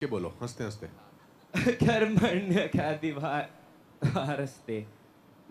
के बोलो हंसते हंसते। కర్మణ్యఖాదివారస్తే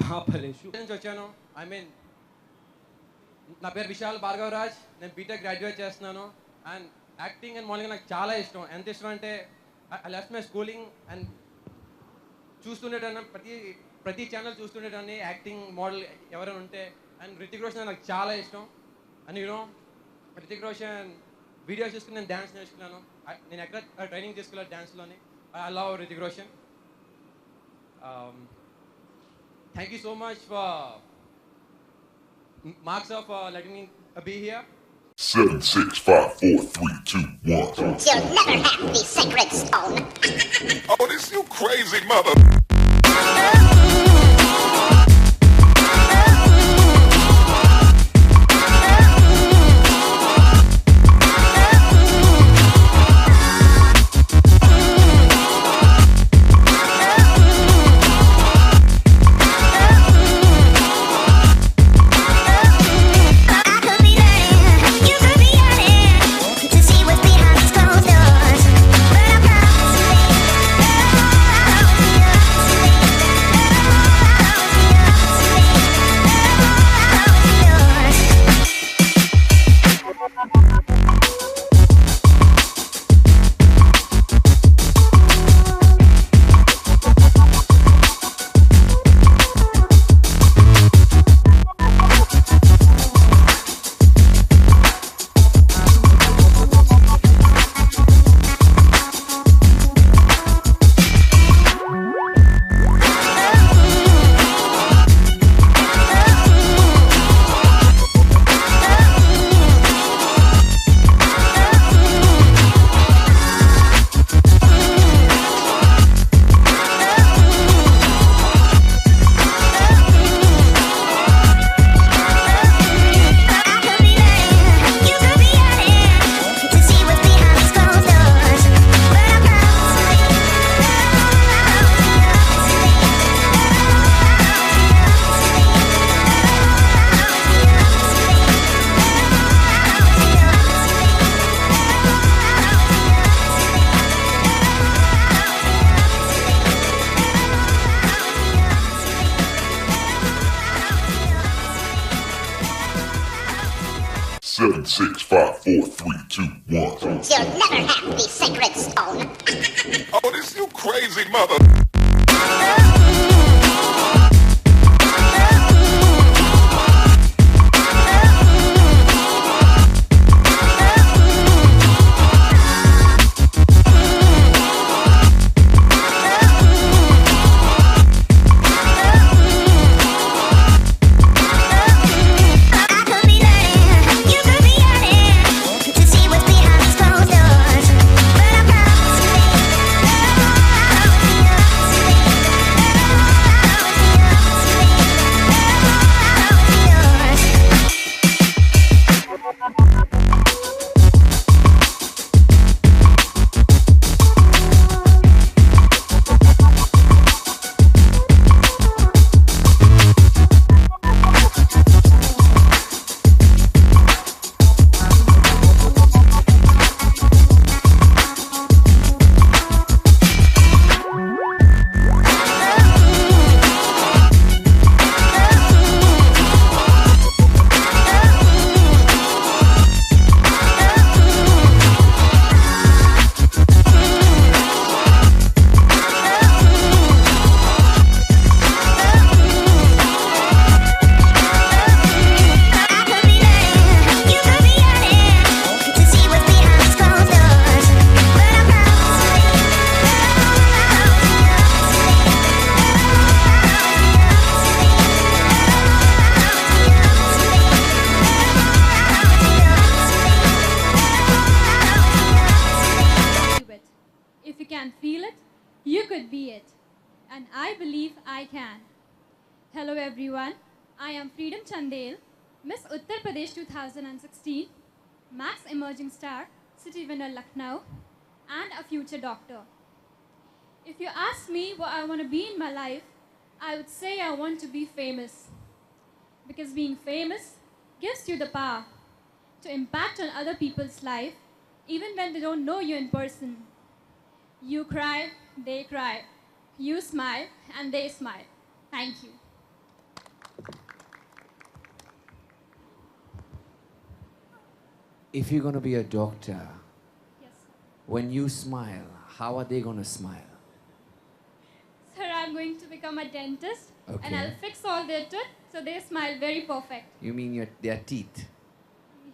మా ఫలేషు నుంచి వచ్చాను. ఐ మీన్ నా పేరు విశాల్ భార్గవరాజ్. నేను బీటెక్ గ్రాడ్యుయేట్ చేస్తున్నాను. అండ్ యాక్టింగ్ అండ్ మోడలింగ్ నాకు చాలా ఇష్టం. ఎంత ఇష్టం అంటే I left my schooling and చూస్తుండేటాను, ప్రతి ఛానల్ చూస్తుండేటాన్ని యాక్టింగ్ మోడల్ ఎవరైనా ఉంటే. అండ్ రితిక్ రోషన్ నాకు చాలా ఇష్టం. And you know Hrithik Roshan videos చూసుకుని నేను డ్యాన్స్ నేర్చుకున్నాను. నేను ఎక్కడ ట్రైనింగ్ తీసుకెళ్ళాను డ్యాన్స్లోని. I love Hrithik Roshan. Thank you so much for Marks of letting me be here. 7, 6, 5, 4, 3, 2, 1. You'll never have the sacred stone. Oh, this you crazy mother. Seven, 6, 5, 4, 3, 2, 1. You'll never have the sacred stone. Oh, this you crazy mother. If you can feel it, you could be it. And I believe I can. Hello everyone, I am Freedom Chandel, Miss Uttar Pradesh 2016, Max Emerging Star, City winner Lucknow, and a future doctor. If you ask me what I want to be in my life, I would say I want to be famous. Because being famous gives you the power to impact on other people's life even when they don't know you in person. You cry, they cry. You smile, and they smile. Thank you. If you're gonna be a doctor, Yes. when you smile, how are they gonna smile? Sir, I'm going to become a dentist, Okay. and I'll fix all their teeth so they smile very perfect. You mean their teeth?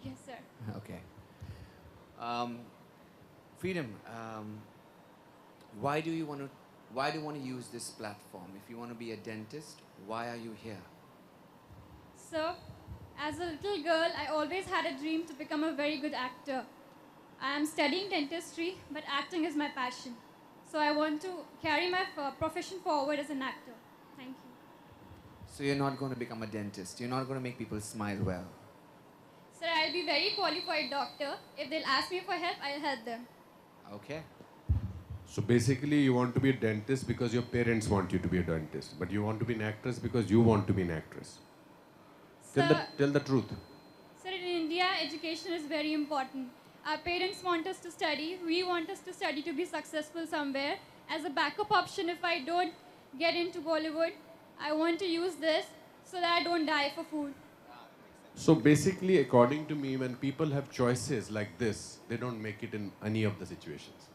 Yes, sir. Okay. Freedom. Why do you want to use this platform? If you want to be a dentist, why are you here? So, as a little girl, I always had a dream to become a very good actor. I am studying dentistry, but acting is my passion. So I want to carry my profession forward as an actor. Thank you. So you're not going to become a dentist. You're not going to make people smile well. Sir, I'll be very qualified doctor. If they'll ask me for help, I'll help them. Okay. So basically, you want to be a dentist because your parents want you to be a dentist, but you want to be an actress because you want to be an actress. Tell the truth. Sir, in India, education is very important. Our parents want us to study. We want us to study to be successful somewhere. As a backup option, if I don't get into Bollywood, I want to use this so that I don't die for food. So basically, according to me, when people have choices like this, they don't make it in any of the situations.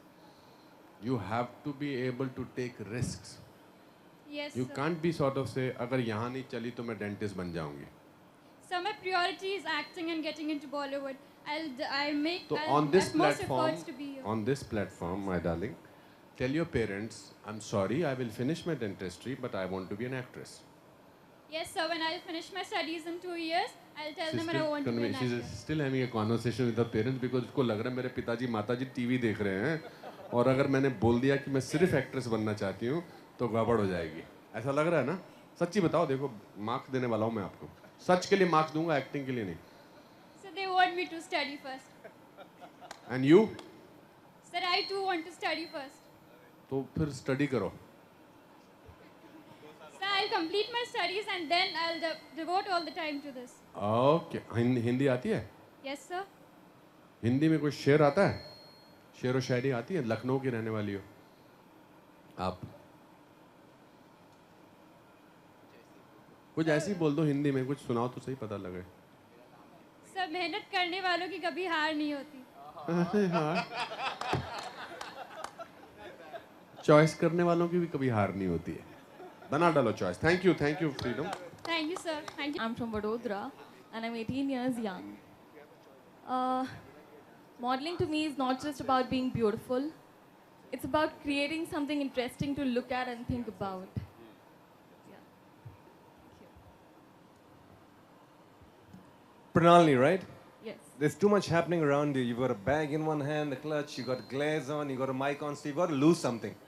You have to be able to take risks. Yes, You sir. can't be sort of say, अगर यहाँ नहीं चली तो मैं dentist बन जाऊंगी. So my priority is acting and getting into Bollywood. I'll make So I'll on this utmost platform, efforts to be here. my darling, tell your parents, I'm sorry, I will finish my dentistry, but I want to be an actress. Yes, sir. When I'll finish my studies in 2 years, I'll tell them that I want to be an She's actor. still having a conversation with her parents because उसको लग रहा है मेरे पिताजी माताजी TV देख रहे हैं और अगर मैंने बोल दिया कि मैं सिर्फ एक्ट्रेस बनना चाहती हूँ तो गड़बड़ हो जाएगी. ऐसा लग रहा है ना? सच्ची बताओ, देखो मार्क्स देने वाला हूँ मैं आपको. सच के लिए मार्क्स दूंगा, एक्टिंग के लिए नहीं. So they want me to study first. And you? Sir, I too want to study first. तो फिर स्टडी करो. Sir, I'll complete my studies and then I'll devote all the time to this. Okay. Hindi आती है? Yes, sir. Hindi में कोई शेर आता है? शेर व शायरी आती है? लखनऊ की रहने वाली हो आप, कुछ ऐसी बोल दो हिंदी में, कुछ सुनाओ तो सही, पता लगे. सर, मेहनत करने वालों की कभी हार नहीं होती. चॉइस करने वालों की भी कभी हार नहीं होती है. बना डालो choice. Thank you freedom. Thank you, sir. Thank you. I'm from Vadodara and I'm 18 years young. Modeling to me is not just about being beautiful, it's about creating something interesting to look at and think about. Yeah. Thank you. Pranali, right? Yes. There's too much happening around you. You've got a bag in one hand, the clutch, you got glares on, you got a mic on, so you've got to lose something.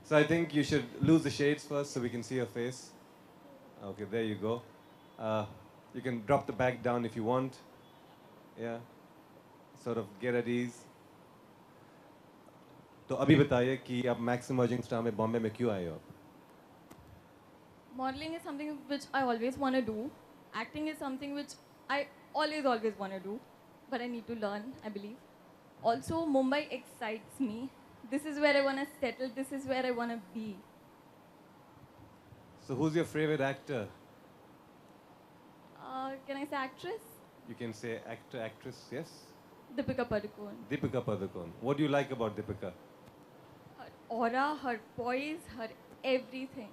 So I think you should lose the shades first so we can see your face. Okay, there you go. You can drop the bag down if you want. Yeah. Sort of get at ease. तो अभी बताइए कि आप max emerging star में बॉम्बे में क्यों आए हो? Modeling is something which I always want to do. Acting is something which I always want to do, but I need to learn, I believe. Also, Mumbai excites me. This is where I want to settle. This is where I want to be. So who's your favorite actor? Can I say actress? You can say actor, actress, yes? Deepika Padukone. Deepika Padukone. What do you like about Deepika? Her aura, her poise, her everything.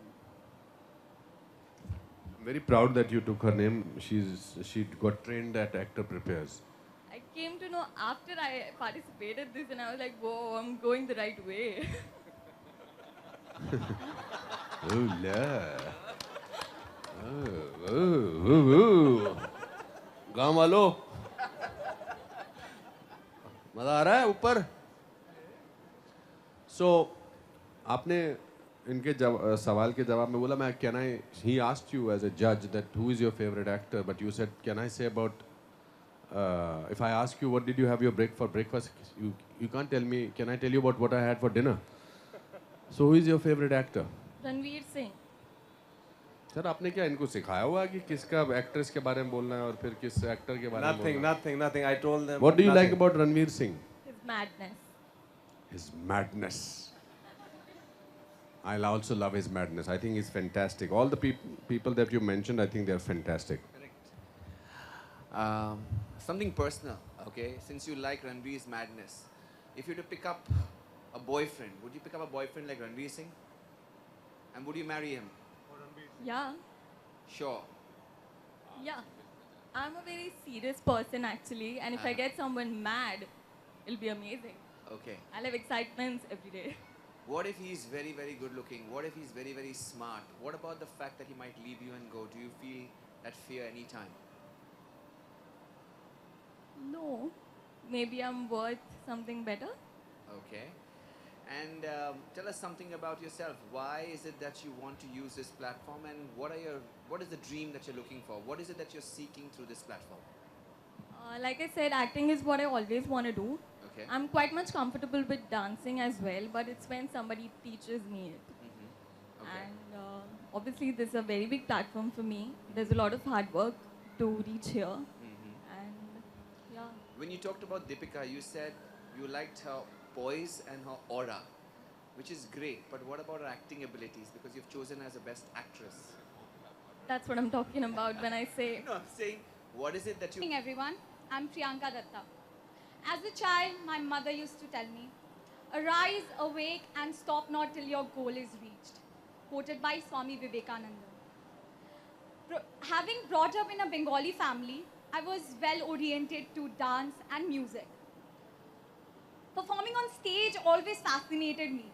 I'm very proud that you took her name. She got trained at Actor Prepares. I came to know after I participated this and I was like, whoa, I'm going the right way. Oh la. Oh. गाँव वालों, मजा आ रहा है ऊपर? So आपने इनके सवाल के जवाब में बोला मैं he asked you as a judge that who is your favorite actor, but you said can I say about if I ask you what did you have your breakfast, you can't tell me. Can I tell you about what I had for dinner? So who is your favorite actor? Ranveer Singh. Sir आपने क्या इनको सिखाया हुआ कि किसका actress के बारे में बोलना है और फिर किस एक्टर के बारे में बोलना है? Nothing. I told them. What do you like nothing. about Ranveer Singh? His madness. his madness. I'll also love his madness. I think he's fantastic. All the people that you mentioned, I think they're fantastic. Something personal, okay? Since you like Ranveer's madness, if you were to pick up a boyfriend, would you pick up a boyfriend like Ranveer Singh? And would you marry him? Yeah. Sure. Yeah. I'm a very serious person actually, and if I get someone mad, it'll be amazing. Okay. I'll have excitements every day. What if he's very, very good looking? What if he's very, very smart? What about the fact that he might leave you and go? Do you feel that fear anytime? No. Maybe I'm worth something better. Okay. And tell us something about yourself. Why is it that you want to use this platform, and what is the dream that you're looking for? What is it that you're seeking through this platform? Like I said, acting is what I always want to do. Okay. I'm quite much comfortable with dancing as well, but it's when somebody teaches me it. Okay. And obviously, this is a very big platform for me. There's a lot of hard work to reach here. And yeah. When you talked about Deepika, you said you liked her poise and her aura, which is great. But what about her acting abilities? Because you've chosen her as a best actress. That's what I'm talking about when I say. No, I'm saying, what is it that Good you... evening, everyone. I'm Priyanka Datta. As a child, my mother used to tell me, "Arise, awake, and stop not till your goal is reached." Quoted by Swami Vivekananda. Having brought up in a Bengali family, I was well oriented to dance and music. Performing on stage always fascinated me.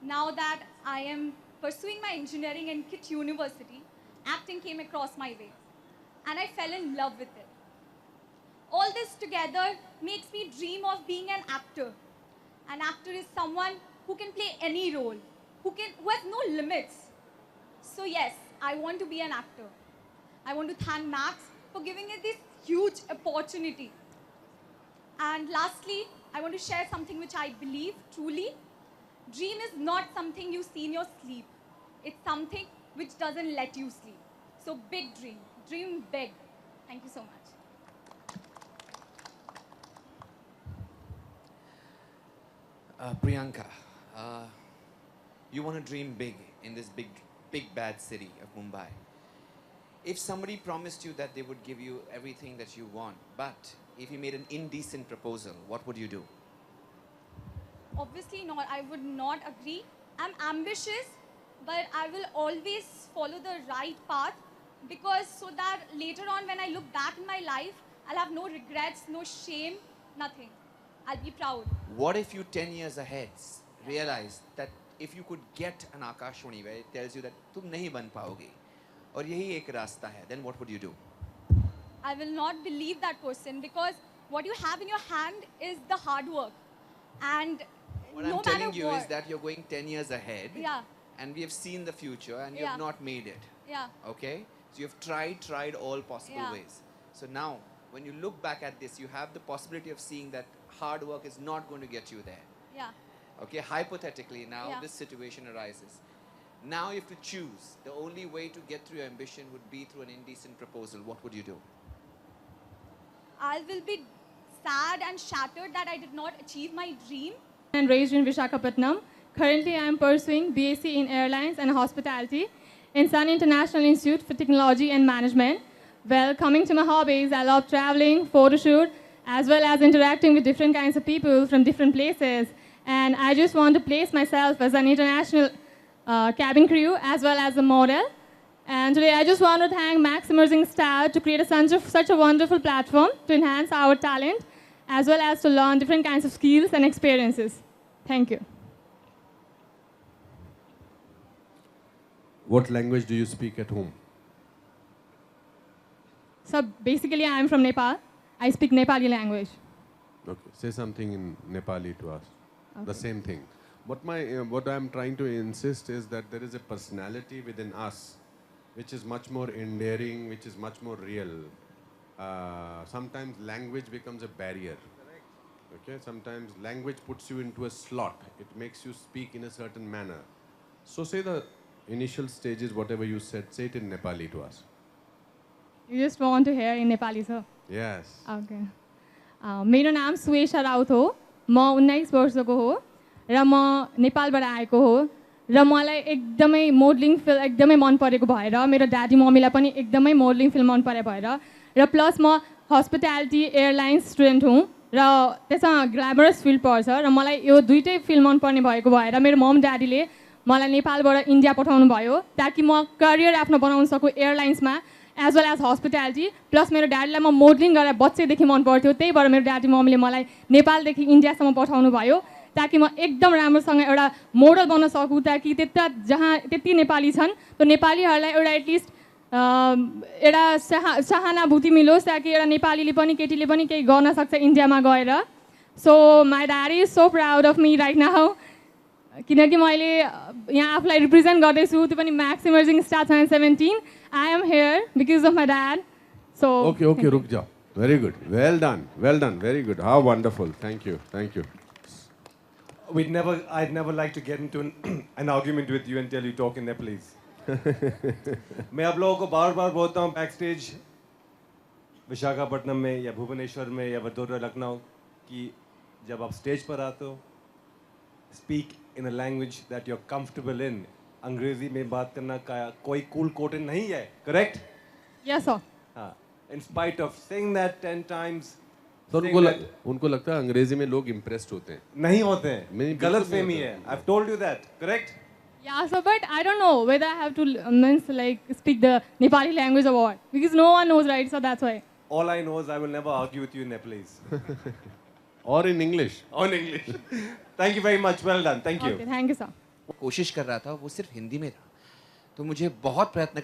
Now that I am pursuing my engineering in KIT University, acting came across my way, and I fell in love with it. All this together makes me dream of being an actor. An actor is someone who can play any role, who has no limits. So yes, I want to be an actor. I want to thank Max for giving me this huge opportunity. And lastly, I want to share something which I believe truly. Dream is not something you see in your sleep. It's something which doesn't let you sleep. So big dream. Dream big. Thank you so much. Priyanka, you want to dream big in this big bad city of Mumbai. If somebody promised you that they would give you everything that you want, but if you made an indecent proposal, what would you do? Obviously not. I would not agree. I'm ambitious, but I will always follow the right path, because so that later on when I look back in my life, I'll have no regrets, no shame, nothing. I'll be proud. What if you 10 years ahead realize that if you could get an Akashvani where it tells you that तुम नहीं बन पाओगे और यही एक रास्ता है, then what would you do? I will not believe that person, because what you have in your hand is the hard work. And What no I'm telling matter you what, is that you're going 10 years ahead, Yeah. and we have seen the future and you Yeah. have not made it. Yeah. Okay? So you've tried all possible Yeah. ways. So now, when you look back at this, you have the possibility of seeing that hard work is not going to get you there. Yeah. Okay, hypothetically now Yeah. this situation arises. Now you have to choose. The only way to get through your ambition would be through an indecent proposal. What would you do? I will be sad and shattered that I did not achieve my dream. And raised in Visakhapatnam. Currently, I am pursuing BSc in Airlines and Hospitality in Sun International Institute for Technology and Management. Well, coming to my hobbies, I love traveling, photo shoot, as well as interacting with different kinds of people from different places. And I just want to place myself as an international cabin crew as well as a model. And today I just want to thank Max Emerging Star to create such a wonderful platform to enhance our talent as well as to learn different kinds of skills and experiences. Thank you. What language do you speak at home? So basically I am from Nepal. I speak Nepali language. Okay, say something in Nepali to us. The same thing. What I'm trying to insist is that there is a personality within us which is much more endearing, which is much more real. Sometimes language becomes a barrier. Okay, sometimes language puts you into a slot. It makes you speak in a certain manner. So say the initial stages, whatever you said, say it in Nepali to us. You just want to hear in Nepali, sir? Yes. Okay. मेरो नाम सुवेशा राउत हो म 19 वर्षको हो र म नेपालबाट आएको हो र मलाई एकदमै मोडलिङ फिल्म एकदमै मन परेको भएर मेरो ड्याडी मम्मीलाई पनि एकदमै मोडलिङ फिल्म मन परे भएर र प्लस म हस्पिटालिटी एयरलाइन्स स्टुडेन्ट हुँ र त्यसमा ग्ल्यामरस फिल्ड पर्छ र मलाई यो दुइटै फिल्म मनपर्ने भएको भएर मेरो मम ड्याडीले मलाई नेपालबाट इन्डिया पठाउनु भयो ताकि म करियर आफ्नो बनाउन सकूँ एयरलाइन्समा as well as hospitality plus मेरो ड्याडीलाई म मोडलिङ गरेर बच्चैदेखि मन पर्थ्यो त्यही भएर मेरो ड्याडी मम्मीले मलाई नेपालदेखि इन्डियासम्म पठाउनु भयो ताकि म एकदम राम्रोसँग एउटा मोडल बन्न सकूँ ताकि त्यति नेपाली छन् त्यो नेपालीहरूलाई एउटा एटलिस्ट एउटा सहानुभूति मिलोस् ताकि एउटा नेपालीले पनि केटीले पनि केही गर्न सक्छ इन्डियामा गएर so my daddy is so proud of me right now किनकि मैले यहाँ आफूलाई रिप्रेजेन्ट गर्दैछु त्यो पनि Max emerging star 2017 I am here because of my dad so okay रुक जाओ very good well done very good how wonderful thank you I'd never like to get into an argument with you until you talk in there, please. मैं आप लोगों को बार-बार बोलता हूँ backstage Visakhapatnam में या भुवनेश्वर में या वडोदरा लखनऊ कि जब आप स्टेज पर आते हो speak in a language that you're comfortable in. अंग्रेजी में बात करना का कोई cool quote नहीं है, correct? Yes sir. हाँ. In spite of saying that 10 times. तो उनको लगता है अंग्रेजी में लोग इम्प्रेस्ड होते हैं नहीं होते हैं गलत फहमी है I've told you that correct yeah so but I don't know whether I have to means like speak the Nepali language or what because no one knows right so that's why all I know is I will never argue with you in Nepalese or in English thank you very much well done thank you okay thank you sir कोशिश कर रहा था वो सिर्फ हिंदी में था तो मुझे बहुत प्रयत्न